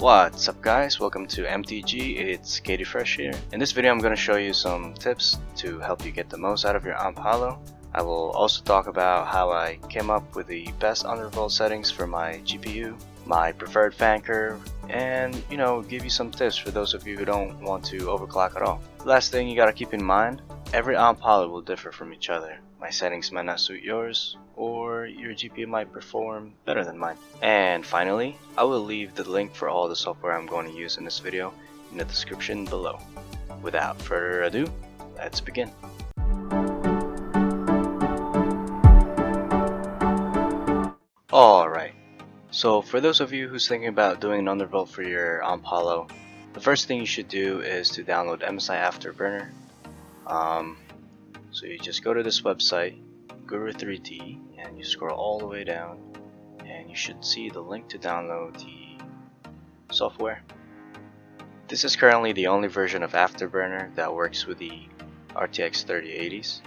What's up guys, welcome to MTG, it's Katie Fresh here. In this video I'm going to show you some tips to help you get the most out of your AMP Holo. I will also talk about how I came up with the best Undervolt settings for my GPU, my preferred fan curve, and give you some tips for those of you who don't want to overclock at all. Last thing you gotta keep in mind, every AMP Holo will differ from each other. My settings might not suit yours, or your GPU might perform better than mine. And finally, I will leave the link for all the software I'm going to use in this video in the description below. Without further ado, let's begin. Alright, so for those of you who's thinking about doing an Undervolt for your AMP Holo, the first thing you should do is to download MSI Afterburner. So you just go to this website, Guru3D, and you scroll all the way down, and you should see the link to download the software. This is currently the only version of Afterburner that works with the RTX 3080s.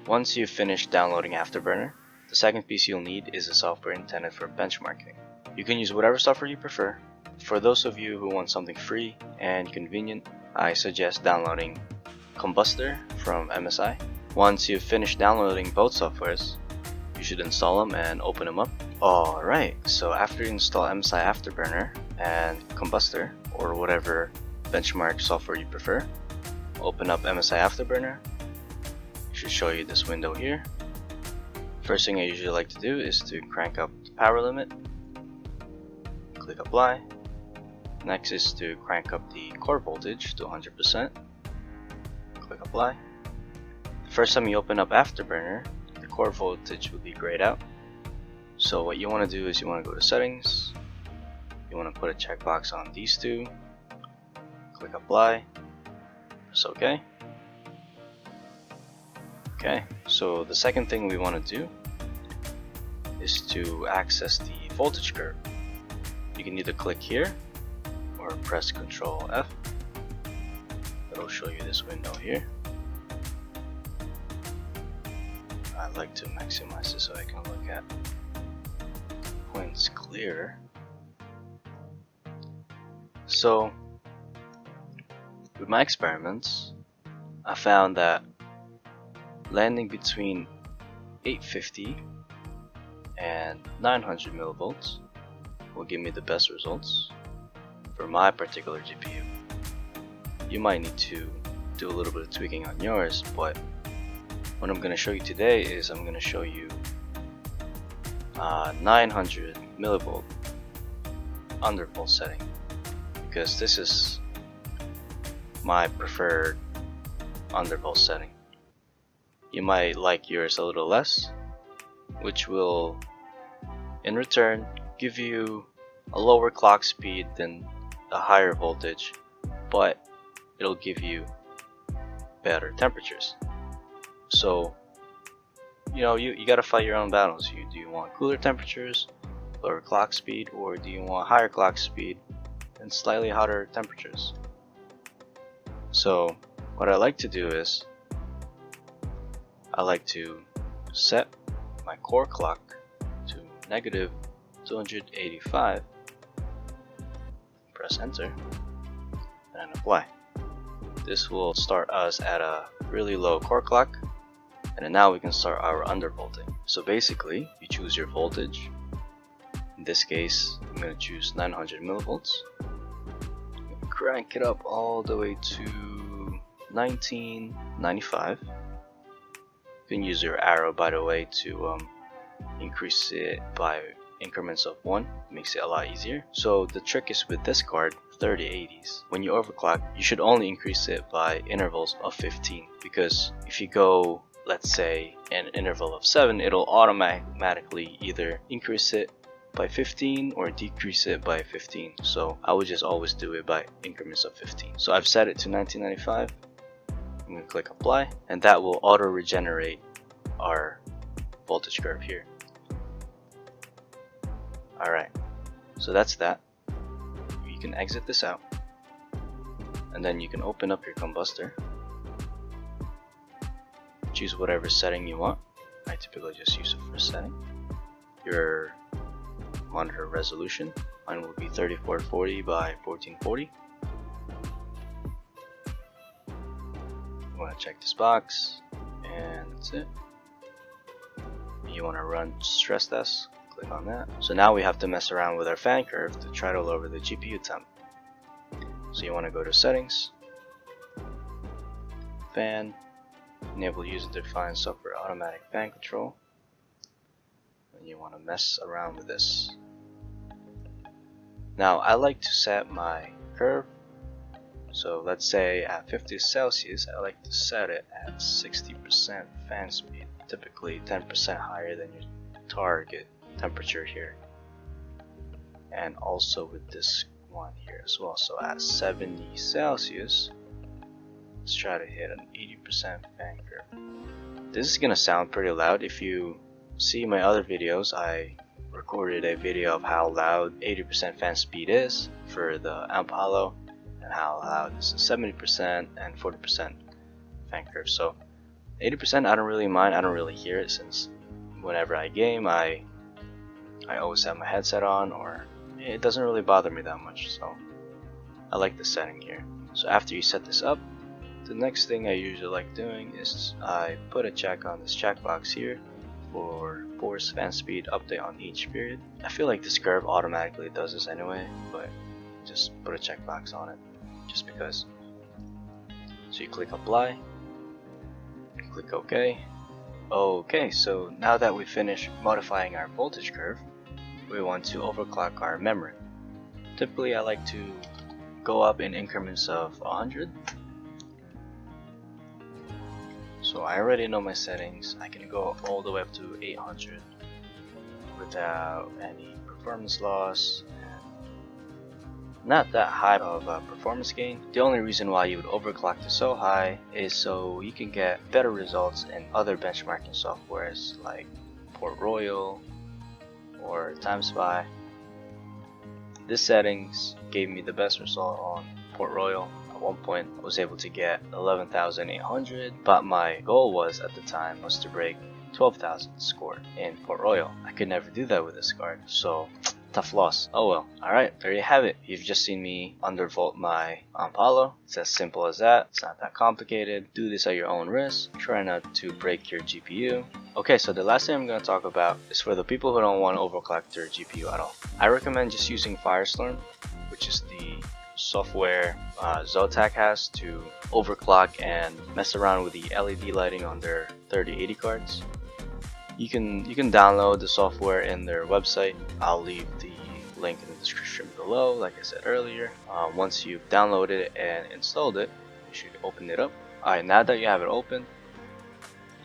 Once you've finished downloading Afterburner, the second piece you'll need is a software intended for benchmarking. You can use whatever software you prefer. For those of you who want something free and convenient, I suggest downloading Combustor from MSI. Once you've finished downloading both softwares, you should install them and open them up. Alright, so after you install MSI Afterburner and Combustor, or whatever benchmark software you prefer, open up MSI Afterburner. It should show you this window here. First thing I usually like to do is to crank up the power limit. Click apply. Next is to crank up the core voltage to 100%. Click apply. The first time you open up Afterburner, the core voltage will be grayed out. So what you want to do is you want to go to settings. You want to put a checkbox on these two. Click apply. Press OK. Okay, so the second thing we want to do is to access the voltage curve. You can either click here or press Ctrl F. It'll show you this window here. I like to maximize this so I can look at points clear. So with my experiments, I found that landing between 850 and 900 millivolts will give me the best results for my particular GPU. You might need to do a little bit of tweaking on yours, but what I'm going to show you today is I'm going to show you 900 millivolt undervolt setting, because this is my preferred undervolt setting. You might like yours a little less, which will in return give you a lower clock speed than a higher voltage, but it'll give you better temperatures. So you gotta fight your own battles. Do you want cooler temperatures, lower clock speed, or do you want higher clock speed and slightly hotter temperatures? So what I like to do is I like to set my core clock to negative 285, press enter, and apply. This will start us at a really low core clock, and then now we can start our undervolting. So basically, you choose your voltage. In this case, I'm going to choose 900 millivolts. Crank it up all the way to 1995. You can use your arrow, by the way, to increase it by increments of 1. It makes it a lot easier. So the trick is with this card, 3080s, when you overclock, you should only increase it by intervals of 15, because if you go, let's say, an interval of 7, it'll automatically either increase it by 15 or decrease it by 15. So I would just always do it by increments of 15. So I've set it to 1995. I'm going to click apply, and that will auto regenerate our voltage curve here. Alright, so that's that. You can exit this out, and then you can open up your Combustor, choose whatever setting you want. I typically just use the first setting. Your monitor resolution, Mine will be 3440 by 1440. You want to check this box, and that's it. You want to run stress test, click on that. So now we have to mess around with our fan curve to try to lower the GPU temp. So you want to go to settings, fan, enable user defined software automatic fan control, and you want to mess around with this. Now I like to set my curve, so let's say at 50 Celsius I like to set it at 60% fan speed, typically 10% higher than your target temperature here, and also with this one here as well. So at 70 Celsius, let's try to hit an 80% fan curve. This is gonna sound pretty loud. If you see my other videos, I recorded a video of how loud 80% fan speed is for the AMP Holo, and how loud this is 70% and 40% fan curve. So 80% I don't really mind, I don't really hear it, since whenever I game I always have my headset on, or it doesn't really bother me that much, so I like the setting here. So after you set this up, the next thing I usually like doing is I put a check on this checkbox here for force fan speed update on each period. I feel like this curve automatically does this anyway, but just put a checkbox on it just because. So you click apply, click OK. Okay, so now that we finished modifying our voltage curve, we want to overclock our memory. Typically I like to go up in increments of 100. So I already know my settings. I can go all the way up to 800 without any performance loss, and not that high of a performance gain. The only reason why you would overclock this so high is so you can get better results in other benchmarking softwares like Port Royal or TimeSpy. This settings gave me the best result on Port Royal. At one point I was able to get 11,800, but my goal was at the time was to break 12,000 score in Port Royal. I could never do that with this card, so tough loss. Oh well. Alright, there you have it. You've just seen me undervolt my AMP Holo. It's as simple as that. It's not that complicated. Do this at your own risk. Try not to break your GPU. Okay, so the last thing I'm going to talk about is for the people who don't want to overclock their GPU at all. I recommend just using Firestorm, which is the software Zotac has to overclock and mess around with the LED lighting on their 3080 cards. You can download the software in their website. I'll leave the link in the description below, like I said earlier. Once you've downloaded it and installed it, you should open it up. Alright, now that you have it open,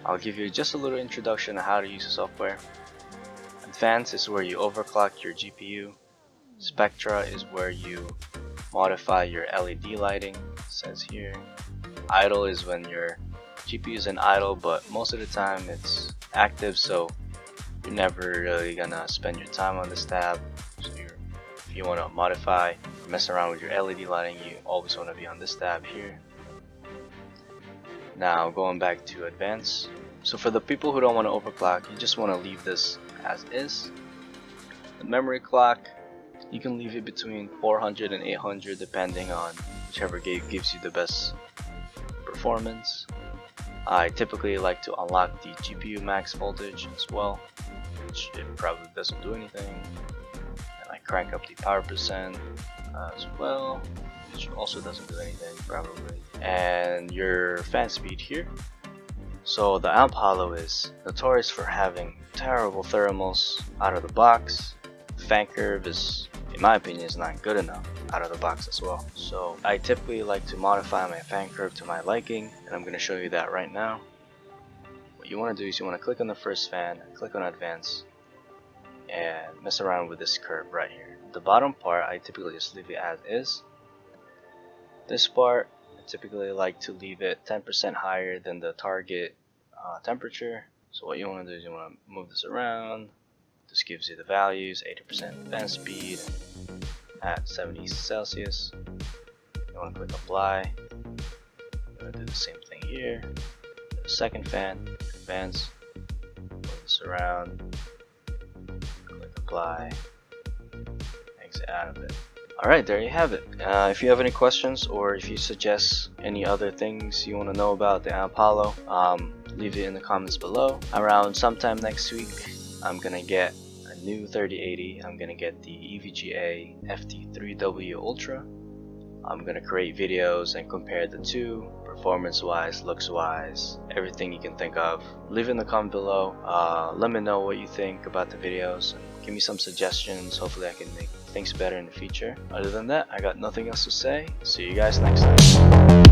I'll give you just a little introduction on how to use the software. Advanced is where you overclock your GPU. Spectra is where you modify your LED lighting, it says here. Idle is when your GPU is in idle, but most of the time it's active, so you're never really gonna spend your time on this tab. So if you want to modify or mess around with your LED lighting, you always want to be on this tab here. Now going back to advanced, so for the people who don't want to overclock, you just want to leave this as is. The memory clock, you can leave it between 400 and 800 depending on whichever gate gives you the best performance. I typically like to unlock the GPU max voltage as well, which it probably doesn't do anything. And I crank up the power percent as well, which also doesn't do anything probably. And your fan speed here. So the AMP Holo is notorious for having terrible thermals out of the box. Fan curve is, in my opinion, is not good enough out of the box as well. So I typically like to modify my fan curve to my liking, and I'm going to show you that right now. What you want to do is you want to click on the first fan, click on advanced, and mess around with this curve right here. The bottom part I typically just leave it as is. This part I typically like to leave it 10% higher than the target temperature. So what you want to do is you want to move this around. This gives you the values, 80% fan speed at 70 Celsius. You want to click apply. You want to do the same thing here. The second fan, advance, move this around, click apply, exit expected out of it. Alright, there you have it. If you have any questions or if you suggest any other things you want to know about the AMP Holo, leave it in the comments below. Around sometime next week, I'm gonna get a new 3080. I'm gonna get the EVGA FT3W Ultra. I'm gonna create videos and compare the two, performance wise, looks wise, everything you can think of. Leave it in the comment below. Let me know what you think about the videos and give me some suggestions. Hopefully I can make things better in the future. Other than that, I got nothing else to say. See you guys next time.